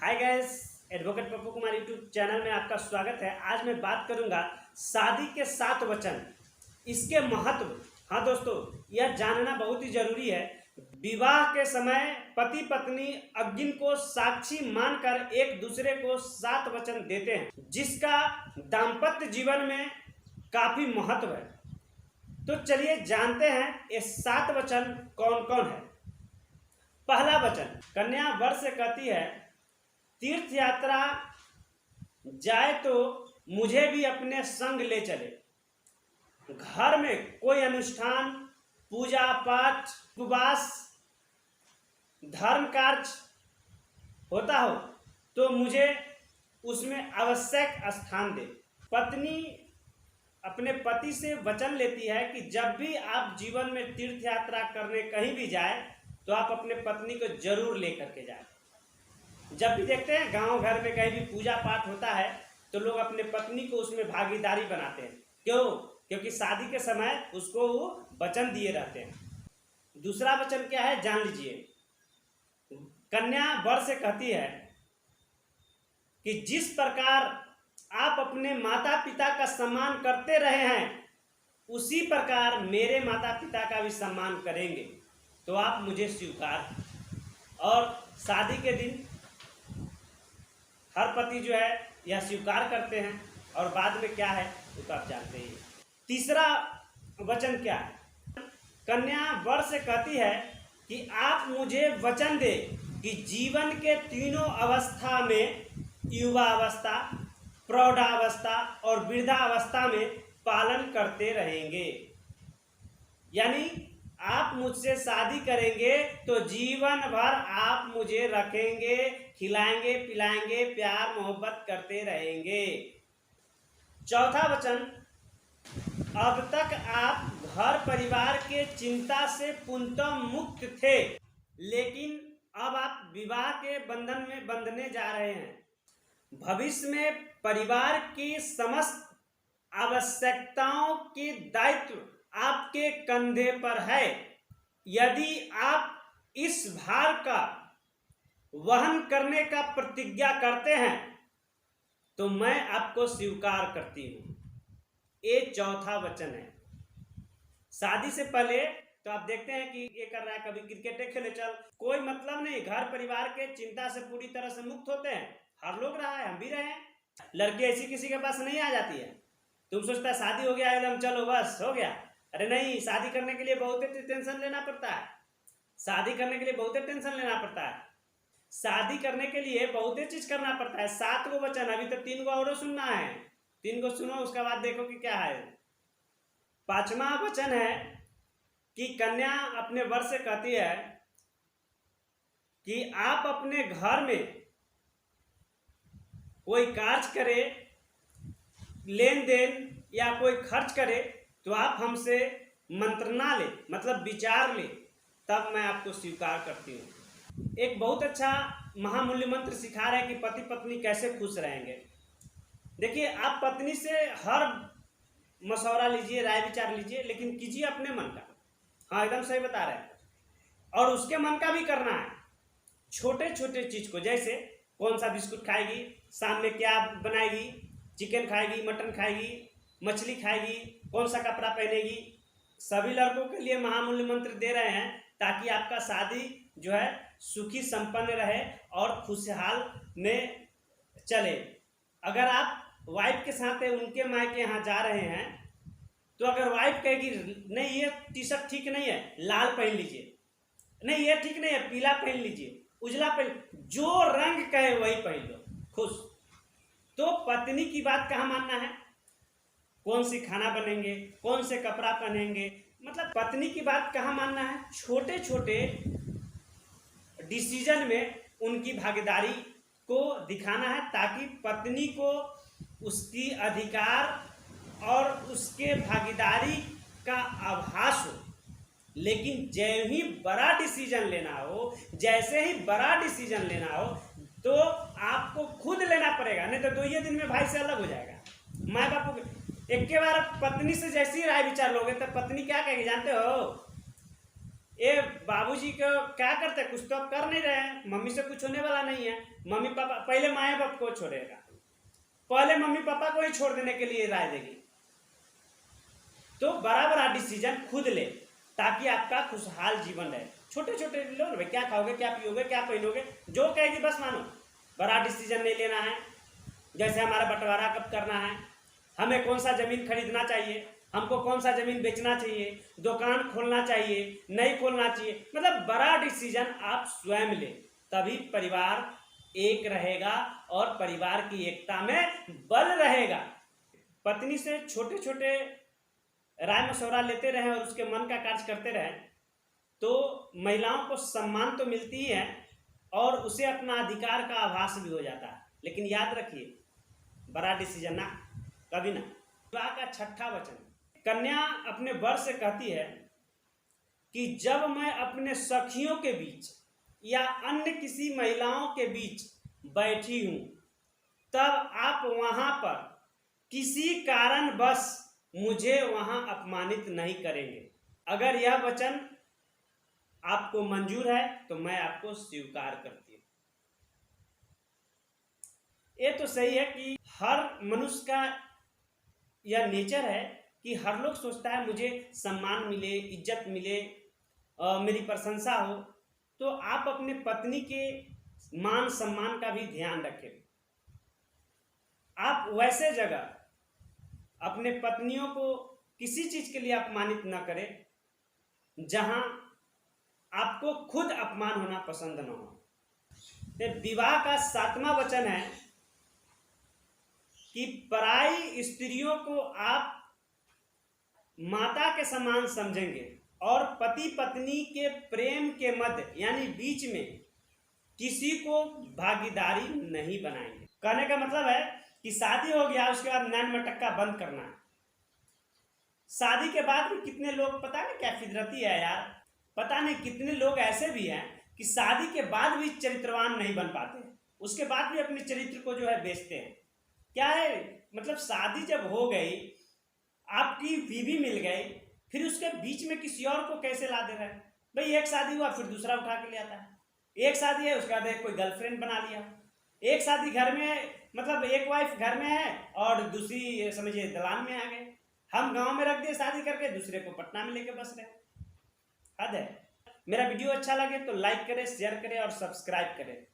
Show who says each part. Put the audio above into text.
Speaker 1: Hi guys, advocate Pappu Kumar YouTube channel में आपका स्वागत है। आज मैं बात करूंगा शादी के 7 वचन, इसके महत्व। हाँ दोस्तों, यह जानना बहुत ही जरूरी है। विवाह के समय पति पत्नी अग्नि को साक्षी मानकर एक दूसरे को 7 वचन देते हैं, जिसका दाम्पत्य जीवन में काफी महत्व है। तो चलिए जानते हैं ये 7 वचन कौन कौन है। पहला वचन, कन्या वर से कहती है, तीर्थ यात्रा जाए तो मुझे भी अपने संग ले चले। घर में कोई अनुष्ठान, पूजा पाठ, उपवास, धर्म कार्य होता हो तो मुझे उसमें आवश्यक स्थान दे। पत्नी अपने पति से वचन लेती है कि जब भी आप जीवन में तीर्थ यात्रा करने कहीं भी जाए तो आप अपने पत्नी को जरूर लेकर के जाए। जब भी देखते हैं गांव घर में कहीं भी पूजा पाठ होता है तो लोग अपने पत्नी को उसमें भागीदारी बनाते हैं। क्यों? क्योंकि शादी के समय उसको वो वचन दिए रहते हैं। दूसरा वचन क्या है जान लीजिए। कन्या वर से कहती है कि जिस प्रकार आप अपने माता पिता का सम्मान करते रहे हैं उसी प्रकार मेरे माता पिता का भी सम्मान करेंगे, तो आप मुझे स्वीकार। और शादी के दिन हर पति जो है यह स्वीकार करते हैं और बाद में क्या है वो तो आप जानते ही। तीसरा वचन क्या है? कन्या वर से कहती है कि आप मुझे वचन दे कि जीवन के तीनों अवस्था में, युवावस्था, प्रौढ़ावस्था और वृद्धावस्था में पालन करते रहेंगे। यानी आप मुझसे शादी करेंगे तो जीवन भर आप मुझे रखेंगे, खिलाएंगे, पिलाएंगे, प्यार मोहब्बत करते रहेंगे। चौथा वचन, अब तक आप घर परिवार के चिंता से पूर्णतः मुक्त थे, लेकिन अब आप विवाह के बंधन में बंधने जा रहे हैं। भविष्य में परिवार की समस्त आवश्यकताओं के दायित्व आपके कंधे पर है। यदि आप इस भार का वहन करने का प्रतिज्ञा करते हैं तो मैं आपको स्वीकार करती हूं। ये चौथा वचन है। शादी से पहले तो आप देखते हैं कि ये कर रहा है, कभी क्रिकेट खेले चल, कोई मतलब नहीं। घर परिवार के चिंता से पूरी तरह से मुक्त होते हैं। हर लोग रहा है, हम भी रहे हैं। लड़की ऐसी किसी के पास नहीं आ जाती है। तुम सोचता है शादी हो गया एकदम चलो बस हो गया। अरे नहीं, शादी करने के लिए बहुत टेंशन लेना पड़ता है। शादी करने के लिए बहुत टेंशन लेना पड़ता है। शादी करने के लिए बहुत चीज करना पड़ता है। 7 गो वचन, अभी तो 3 गो और सुनना है। 3 गो सुनो, उसके बाद देखो कि क्या है। 5वां वचन है कि कन्या अपने वर से कहती है कि आप अपने घर में कोई कार्य करे, लेन देन या कोई खर्च करे तो आप हमसे मंत्रणा ले, मतलब विचार ले, तब मैं आपको स्वीकार करती हूँ। एक बहुत अच्छा महामूल्य मंत्र सिखा रहे हैं कि पति पत्नी कैसे खुश रहेंगे। देखिए, आप पत्नी से हर मशवरा लीजिए, राय विचार लीजिए, लेकिन कीजिए अपने मन का। हाँ, एकदम सही बता रहे हैं। और उसके मन का भी करना है। छोटे छोटे चीज को, जैसे कौन सा बिस्कुट खाएगी, शाम में क्या बनाएगी, चिकन खाएगी, मटन खाएगी, मछली खाएगी, कौन सा कपड़ा पहनेगी, सभी लड़कों के लिए महामूल्य मंत्र दे रहे हैं ताकि आपका शादी जो है सुखी संपन्न रहे और खुशहाल में चले। अगर आप वाइफ के साथ उनके मायके यहाँ जा रहे हैं तो अगर वाइफ कहेगी नहीं ये टी शर्ट ठीक नहीं है, लाल पहन लीजिए, नहीं ये ठीक नहीं है, पीला पहन लीजिए, उजला पहन, जो रंग कहे वही पहन लो, खुश। तो पत्नी की बात कहाँ मानना है? कौन सी खाना बनेंगे, कौन से कपड़ा पहनेंगे, मतलब पत्नी की बात कहाँ मानना है? छोटे छोटे डिसीजन में उनकी भागीदारी को दिखाना है ताकि पत्नी को उसकी अधिकार और उसके भागीदारी का आभास हो। लेकिन जैसे ही बड़ा डिसीजन लेना हो, जैसे ही बड़ा डिसीजन लेना हो तो आपको खुद लेना पड़ेगा, नहीं तो 2 दिन में भाई से अलग हो जाएगा। माँ बापू एक के बार पत्नी से जैसी राय विचार लोगे तो पत्नी क्या कहेगी जानते हो? ये बाबूजी को क्या करते हैं, कुछ तो अब कर नहीं रहे हैं, मम्मी से कुछ होने वाला नहीं है। मम्मी पापा पहले माए बाप को छोड़ेगा, पहले मम्मी पापा को ही छोड़ देने के लिए राय देगी। तो बड़ा बड़ा डिसीजन खुद ले ताकि आपका खुशहाल जीवन रहे। छोटे छोटे लो भाई, क्या खाओगे, क्या पियोगे, क्या पहनोगे, जो कहेगी बस मानो। बड़ा डिसीजन नहीं लेना है। जैसे हमारा बंटवारा कब करना है, हमें कौन सा जमीन खरीदना चाहिए, हमको कौन सा जमीन बेचना चाहिए, दुकान खोलना चाहिए नहीं खोलना चाहिए, मतलब बड़ा डिसीजन आप स्वयं ले, तभी परिवार एक रहेगा और परिवार की एकता में बल रहेगा। पत्नी से छोटे छोटे राय मशवरा लेते रहें और उसके मन का कार्य करते रहें तो महिलाओं को सम्मान तो मिलती ही है और उसे अपना अधिकार का आभास भी हो जाता है। लेकिन याद रखिए, बड़ा डिसीजन ना, कभी ना। विवाह का छठा वचन, कन्या अपने वर से कहती है कि जब मैं अपने सखियों के बीच या अन्य किसी महिलाओं के बीच बैठी हूं तब आप वहां पर किसी कारणवश मुझे वहां अपमानित नहीं करेंगे। अगर यह वचन आपको मंजूर है तो मैं आपको स्वीकार करती हूं। ये तो सही है कि हर मनुष्य का यह नेचर है कि हर लोग सोचता है मुझे सम्मान मिले, इज्जत मिले, मेरी प्रशंसा हो। तो आप अपने पत्नी के मान सम्मान का भी ध्यान रखें। आप वैसे जगह अपने पत्नियों को किसी चीज के लिए अपमानित न करें जहां आपको खुद अपमान होना पसंद न हो। तो विवाह का सातवां वचन है कि पराई स्त्रियों को आप माता के समान समझेंगे और पति पत्नी के प्रेम के मध्य यानी बीच में किसी को भागीदारी नहीं बनाएंगे। कहने का मतलब है कि शादी हो गया उसके बाद नैन मटक्का बंद करना है। शादी के बाद भी कितने लोग, पता नहीं क्या फितरती है यार, पता नहीं कितने लोग ऐसे भी हैं कि शादी के बाद भी चरित्रवान नहीं बन पाते, उसके बाद भी अपने चरित्र को जो है बेचते हैं। क्या है मतलब, शादी जब हो गई, आपकी बीवी मिल गई, फिर उसके बीच में किसी और को कैसे ला दे रहा है भाई। एक शादी हुआ फिर दूसरा उठा के ले आता है, एक शादी है उसके बाद कोई गर्लफ्रेंड बना लिया, एक शादी घर में मतलब एक वाइफ घर में है और दूसरी समझिए दलान में आ गए। हम गांव में रख दिए शादी करके, दूसरे को पटना में लेके बस रहे। हद है। मेरा वीडियो अच्छा लगे तो लाइक करें, शेयर करें और सब्सक्राइब करें।